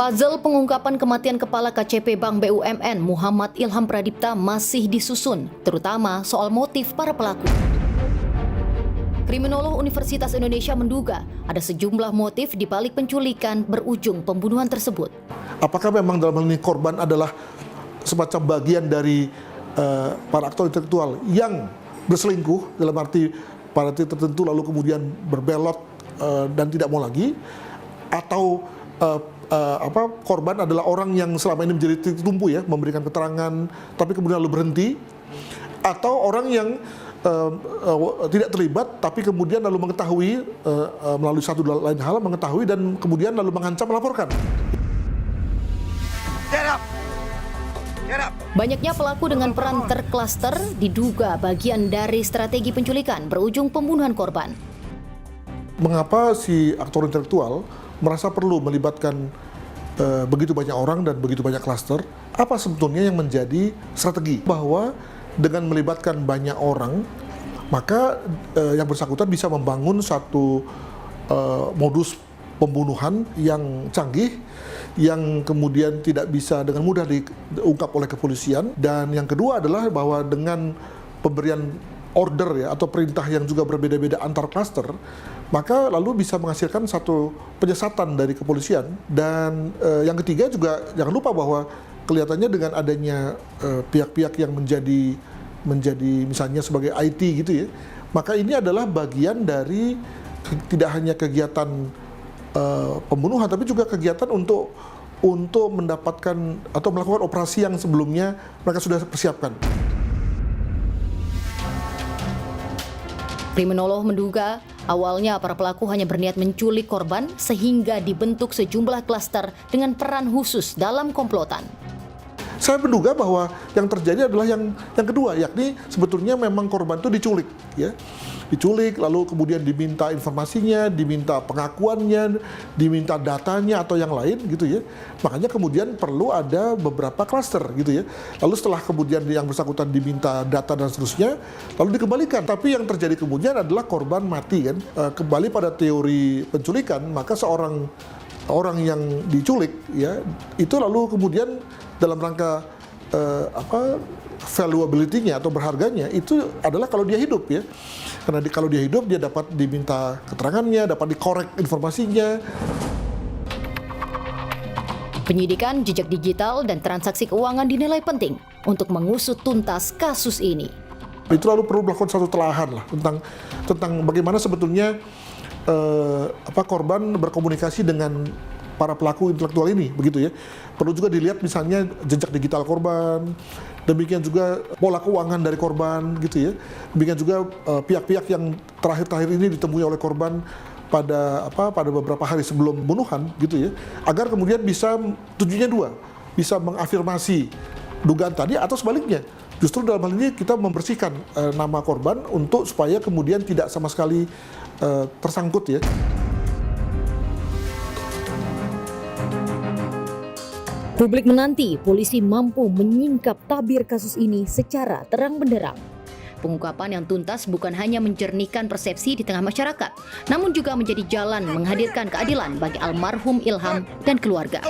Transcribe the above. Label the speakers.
Speaker 1: Puzzle pengungkapan kematian Kepala KCP Bank BUMN Muhammad Ilham Pradipta masih disusun, terutama soal motif para pelaku. Kriminolog Universitas Indonesia menduga ada sejumlah motif di balik penculikan berujung pembunuhan tersebut.
Speaker 2: Apakah memang dalam hal ini korban adalah semacam bagian dari para aktor intelektual yang berselingkuh dalam arti pada titik tertentu lalu kemudian berbelot dan tidak mau lagi, atau korban adalah orang yang selama ini menjadi titik tumpu ya, memberikan keterangan tapi kemudian lalu berhenti, atau orang yang tidak terlibat tapi kemudian lalu mengetahui melalui satu lain hal mengetahui dan kemudian lalu mengancam melaporkan.
Speaker 1: Banyaknya pelaku dengan peran terklaster diduga bagian dari strategi penculikan berujung pembunuhan korban.
Speaker 2: Mengapa si aktor intelektual merasa perlu melibatkan begitu banyak orang dan begitu banyak klaster? Apa sebetulnya yang menjadi strategi? Bahwa dengan melibatkan banyak orang, maka yang bersangkutan bisa membangun satu modus pembunuhan yang canggih, yang kemudian tidak bisa dengan mudah diungkap oleh kepolisian. Dan yang kedua adalah bahwa dengan pemberian order ya atau perintah yang juga berbeda-beda antar klaster, maka lalu bisa menghasilkan satu penyesatan dari kepolisian. Dan yang ketiga juga jangan lupa bahwa kelihatannya dengan adanya pihak-pihak yang menjadi misalnya sebagai IT gitu ya, maka ini adalah bagian dari tidak hanya kegiatan pembunuhan tapi juga kegiatan untuk mendapatkan atau melakukan operasi yang sebelumnya mereka sudah persiapkan.
Speaker 1: Kriminolog menduga awalnya para pelaku hanya berniat menculik korban sehingga dibentuk sejumlah klaster dengan peran khusus dalam komplotan.
Speaker 2: Saya menduga bahwa yang terjadi adalah yang kedua, yakni sebetulnya memang korban itu diculik, ya, diculik lalu kemudian diminta informasinya, diminta pengakuannya, diminta datanya atau yang lain gitu ya. Makanya kemudian perlu ada beberapa klaster gitu ya. Lalu setelah kemudian yang bersangkutan diminta data dan seterusnya, lalu dikembalikan. Tapi yang terjadi kemudian adalah korban mati kan. Kembali pada teori penculikan, maka orang yang diculik ya itu lalu kemudian dalam rangka valuability-nya atau berharganya itu adalah kalau dia hidup ya, karena kalau dia hidup dia dapat diminta keterangannya, dapat dikorek informasinya.
Speaker 1: Penyidikan jejak digital dan transaksi keuangan dinilai penting untuk mengusut tuntas kasus ini.
Speaker 2: Itu lalu perlu melakukan satu telahan lah tentang bagaimana sebetulnya korban berkomunikasi dengan para pelaku intelektual ini, begitu ya. Perlu juga dilihat misalnya jejak digital korban, demikian juga pola keuangan dari korban, gitu ya. Demikian juga pihak-pihak yang terakhir ini ditemui oleh korban pada beberapa hari sebelum pembunuhan, gitu ya. Agar kemudian bisa tujuannya dua, bisa mengafirmasi dugaan tadi atau sebaliknya. Justru dalam hal ini kita membersihkan nama korban untuk supaya kemudian tidak sama sekali tersangkut ya.
Speaker 1: Publik menanti polisi mampu menyingkap tabir kasus ini secara terang benderang. Pengungkapan yang tuntas bukan hanya menjernihkan persepsi di tengah masyarakat, namun juga menjadi jalan menghadirkan keadilan bagi almarhum Ilham dan keluarga.